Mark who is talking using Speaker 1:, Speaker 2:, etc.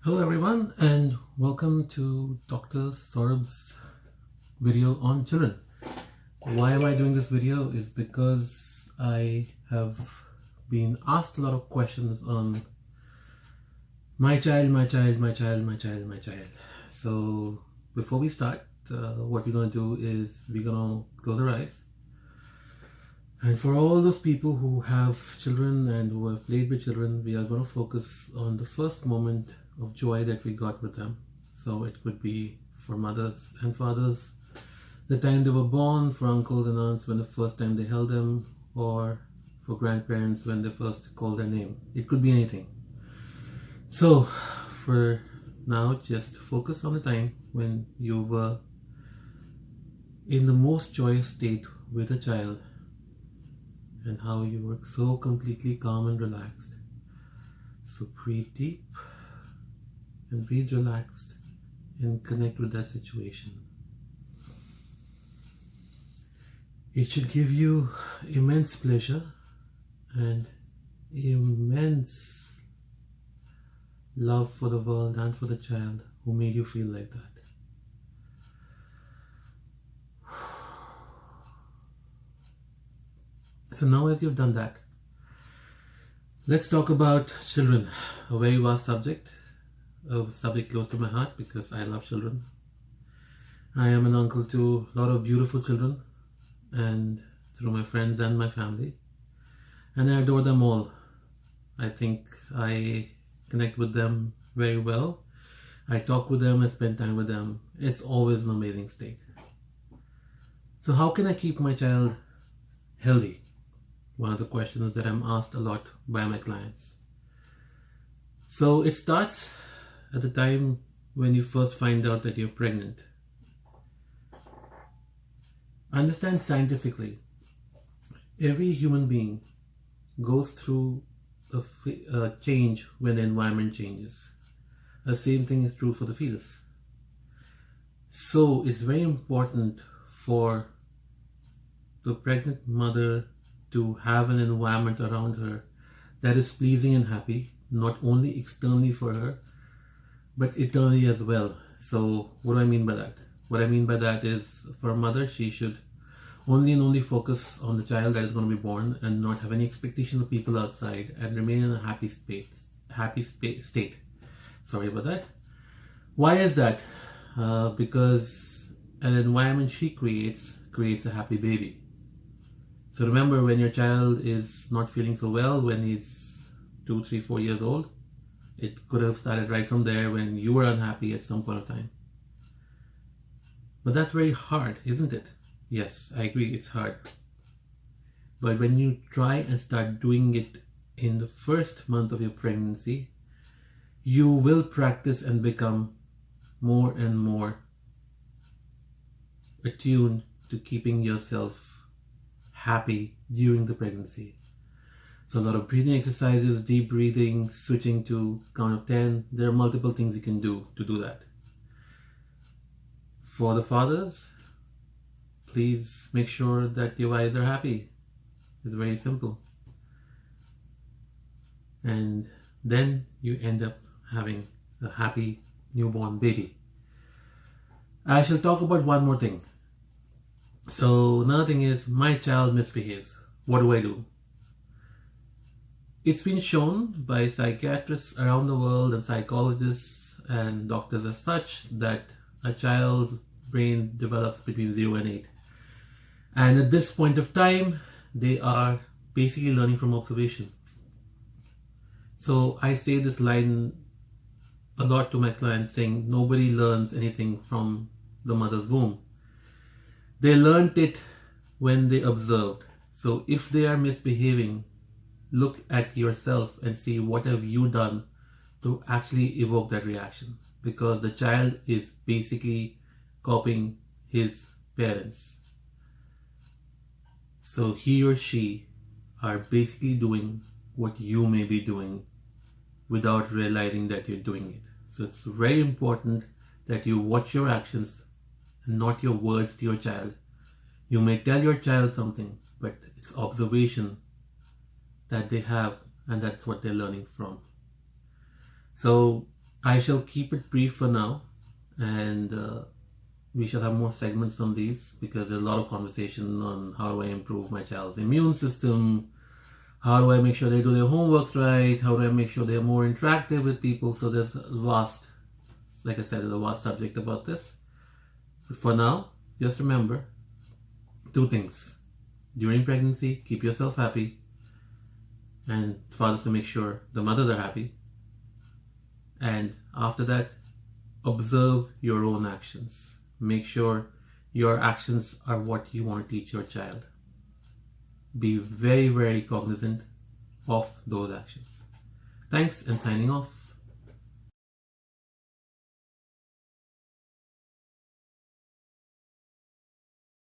Speaker 1: Hello everyone and welcome to Dr. Saurabh's video on children. Why am I doing this video is because I have been asked a lot of questions on my child. So before we start, what we're going to do is we're going to close our eyes. And for all those people who have children and who have played with children, we are going to focus on the first moment of joy that we got with them. So it could be for mothers and fathers, the time they were born, for uncles and aunts when the first time they held them, or for grandparents when they first called their name. It could be anything. So for now, just focus on the time when you were in the most joyous state with a child and how you were so completely calm and relaxed. So breathe deep and breathe relaxed and connect with that situation. It should give you immense pleasure and immense love for the world and for the child who made you feel like that. So now as you've done that, let's talk about children, a very vast subject, a subject close to my heart because I love children. I am an uncle to a lot of beautiful children and through my friends and my family, and I adore them all. I think I connect with them very well. I talk with them, I spend time with them. It's always an amazing state. So how can I keep my child healthy? One of the questions that I'm asked a lot by my clients. So it starts at the time when you first find out that you're pregnant. Understand scientifically, every human being goes through a change when the environment changes. The same thing is true for the fetus. So it's very important for the pregnant mother to have an environment around her that is pleasing and happy, not only externally for her, but internally as well. So what do I mean by that? What I mean by that is, for a mother, she should only focus on the child that is going to be born and not have any expectations of people outside and remain in a happy state. Sorry about that. Why is that? Because an environment she creates a happy baby. So remember, when your child is not feeling so well when he's 2, 3, 4 years old, it could have started right from there when you were unhappy at some point of time. But that's very hard, isn't it? Yes, I agree, it's hard. But when you try and start doing it in the first month of your pregnancy, you will practice and become more and more attuned to keeping yourself happy during the pregnancy. So a lot of breathing exercises, deep breathing, switching to count of 10. There are multiple things you can do to do that. For the fathers, please make sure that your wives are happy. It's very simple. And then you end up having a happy newborn baby. I shall talk about one more thing. So another thing is, my child misbehaves. What do I do? It's been shown by psychiatrists around the world and psychologists and doctors as such that a child's brain develops between 0 and 8. And at this point of time, they are basically learning from observation. So I say this line a lot to my clients, saying nobody learns anything from the mother's womb. They learned it when they observed. So if they are misbehaving, look at yourself and see what have you done to actually evoke that reaction. Because the child is basically copying his parents. So he or she are basically doing what you may be doing without realizing that you're doing it. So it's very important that you watch your actions and not your words to your child. You may tell your child something, but it's observation that they have, and that's what they're learning from. So I shall keep it brief for now, and we shall have more segments on these because there's a lot of conversation on how do I improve my child's immune system, how do I make sure they do their homework right, how do I make sure they're more interactive with people. So there's a vast, like I said, there's a vast subject about this. But for now, just remember 2 things. During pregnancy, keep yourself happy, and fathers to make sure the mothers are happy. And after that, observe your own actions. Make sure your actions are what you want to teach your child. Be very, very cognizant of those actions. Thanks, and signing off.